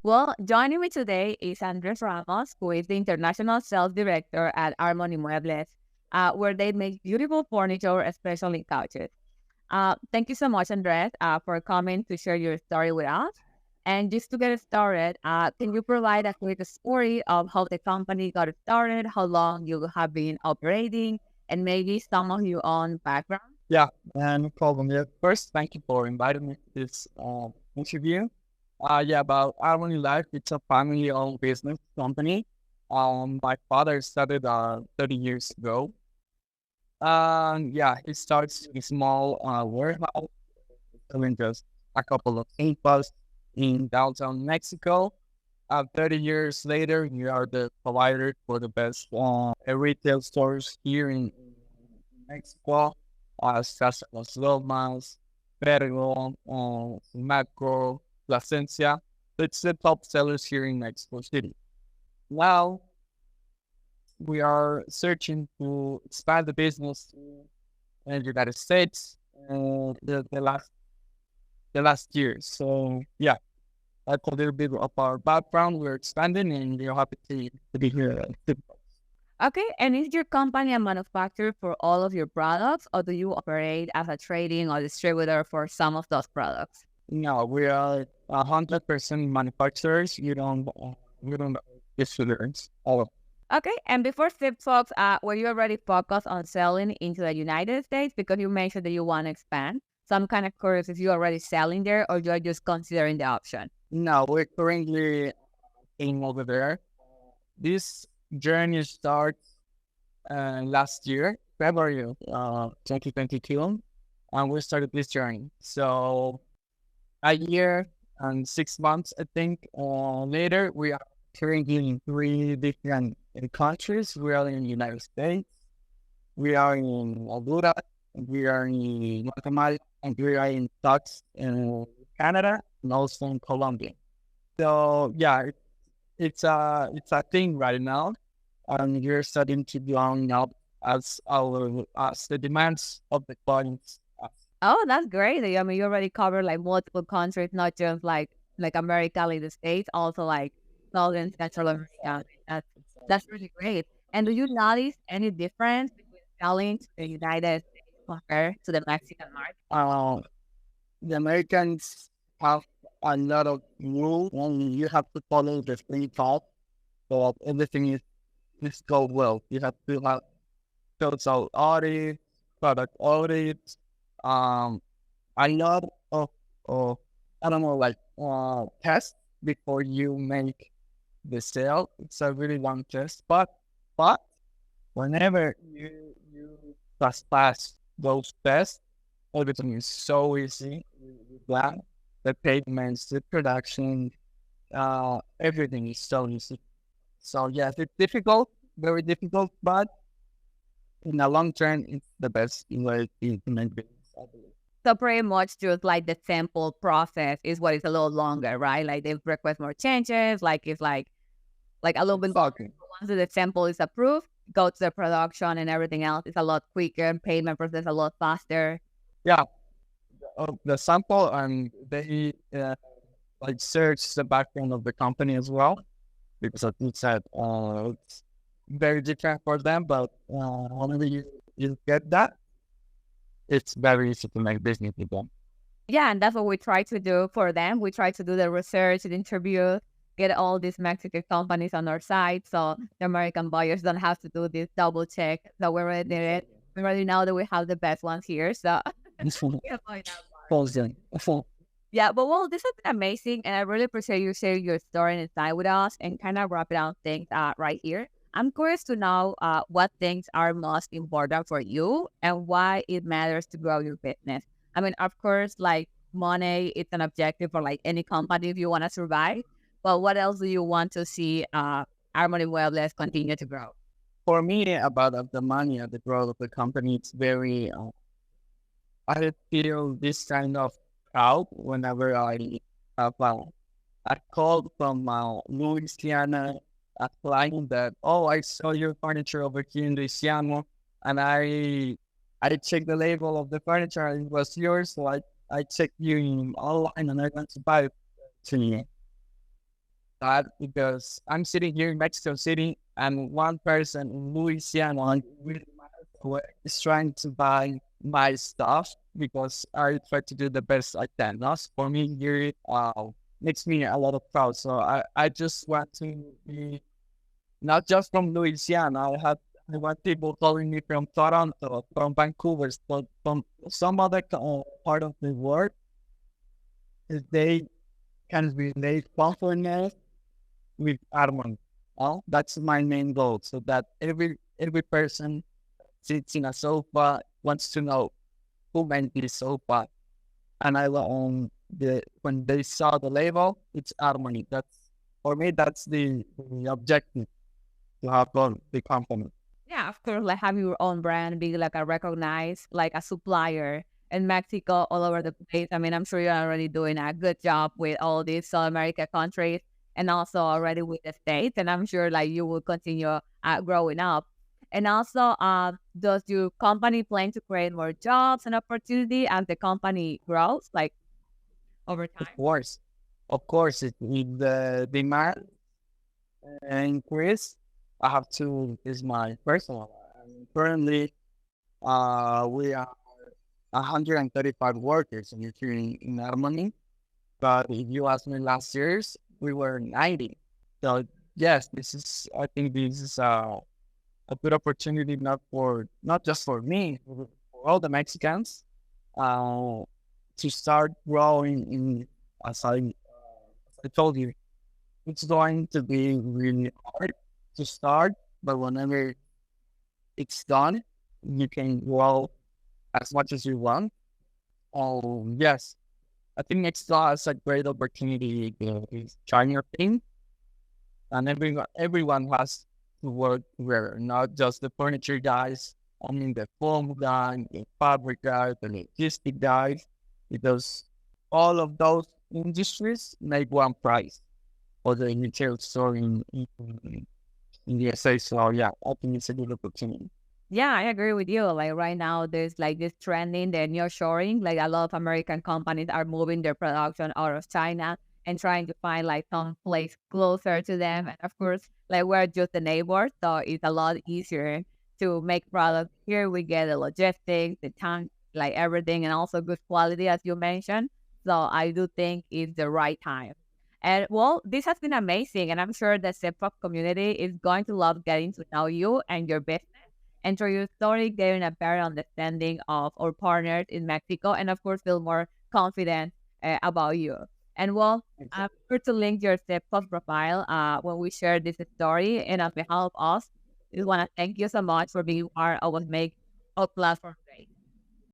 Well, joining me today is Andres Ramos, who is the International Sales Director at Armony Muebles, where they make beautiful furniture, especially couches. Thank you so much, Andres, for coming to share your story with us. And just to get started, can you provide a quick story of how the company got started, how long you have been operating, and maybe some of your own background? Yeah, no problem. Yeah, first, thank you for inviting me to this interview. About Armony Life, it's a family-owned business company. My father started 30 years ago. He starts a small warehouse selling just a couple of tables in downtown Mexico. 30 years later, we are the provider for the best retail stores here in Mexico, such as Lomas, Pergo, Macro, Plasencia. It's the top sellers here in Mexico City. Now, we are searching to expand the business in the United States the last year. So yeah, that's a little bit of our background. We're expanding, and we're happy to be here. Okay, and is your company a manufacturer for all of your products, or do you operate as a trading or distributor for some of those products? No, we are 100% manufacturers. We don't distributors. All Okay, and before Zipfox, were you already focused on selling into the United States because you mentioned that you want to expand? So I'm kind of curious if you're already selling there or you're just considering the option. No, we're currently in over there. This journey starts last year, February of 2022, and we started this journey. So a year and 6 months, I think, later, we are currently in three different countries. We are in the United States, we are in Honduras, we are in Guatemala, and we are in Tux in Canada, and also in Colombia. So yeah, it's a thing right now, and we're starting to grow up as the demands of the clients. Oh, that's great. I mean, you already covered like multiple countries, not just like America, like the States, also like Southern Central America. That's really great. And do you notice any difference between selling to the United States compared to the Mexican market? Uh, the Americans have a lot of rules, and you have to follow the free talk. So everything is go well. You have to have total audit, product audit, um, a lot of I don't know, like tests before you make the sale. It's a really long test, but whenever you pass those tests, everything is so easy. You plan the payments, the production, everything is so easy. So yes, it's difficult, very difficult, but in the long term, it's the best way to make business, I believe. So pretty much just like the sample process is what is a little longer, right? Like they request more changes, like it's like a little bit Exactly. once the sample is approved, go to the production and everything else is a lot quicker, payment process a lot faster. Yeah, the sample, and they like search the background of the company as well, because as you said, it's very different for them. But whenever you get that, it's very easy to make business with them. Yeah, and that's what we try to do for them. We try to do the research, the interview, get all these Mexican companies on our side so the American buyers don't have to do this double check that we already did it. We already know that we have the best ones here. So we avoid that part. Closing. Yeah, but well, this has been amazing, and I really appreciate you sharing your story and insight with us, and kind of wrapping up things right here. I'm curious to know what things are most important for you and why it matters to grow your business. I mean, of course, like money, it's an objective for like any company if you want to survive. But what else do you want to see Harmony Muebles continue to grow? For me, about the money and the growth of the company, it's very. I feel this kind of proud whenever I have a call from Louisiana, a client that, oh, I saw your furniture over here in Louisiana, and I checked the label of the furniture, and it was yours, so I checked you online, and I went to buy it to you. that because I'm sitting here in Mexico City and one person in Louisiana who is trying to buy my stuff because I try to do the best I can. Not for me here, makes me a lot of proud. So I just want to be not just from Louisiana. I want people calling me from Toronto, from Vancouver, but from some other part of the world. If they can relate confidence with Armand. Oh, that's my main goal. So that every person sits in a sofa wants to know who made this sofa. And I when they saw the label, it's Armony. That's for me. That's the objective to have the company. Yeah, of course, like have your own brand, be like a recognized, like a supplier in Mexico, all over the place. I mean, I'm sure you're already doing a good job with all these South America countries and also already with the States. And I'm sure like you will continue growing up. And also, does your company plan to create more jobs and opportunity as the company grows, like over Of time? course, of course, if the demand increase, I have to is my personal. Currently, we are 135 workers in Armony. But if you ask me last year's, we were 90. So yes, I think this is a good opportunity not just for me, for all the Mexicans, uh, to start growing as I told you, it's going to be really hard to start, but whenever it's done, you can grow as much as you want. Oh yes, I think Extra is a great opportunity to try your thing, and everyone has to work together, not just the furniture guys. I mean the foam guy, the fabric guy, the logistic guys, because all of those industries make one price for the retail store in the USA. So yeah, I think it's a good opportunity. Yeah, I agree with you. Like right now, there's like this trending, the nearshoring. Like a lot of American companies are moving their production out of China and trying to find like some place closer to them. And of course, like we're just the neighbors, so it's a lot easier to make products here. We get the logistics, the time, like everything, and also good quality, as you mentioned. So I do think it's the right time. And well, this has been amazing, and I'm sure the Zipfox community is going to love getting to know you and your business and through your story, getting a better understanding of our partners in Mexico, and of course, feel more confident about you. And well, I'm sure to link your Zipfox profile when we share this story. And on behalf of us, we want to thank you so much for being part of what makes our platform great.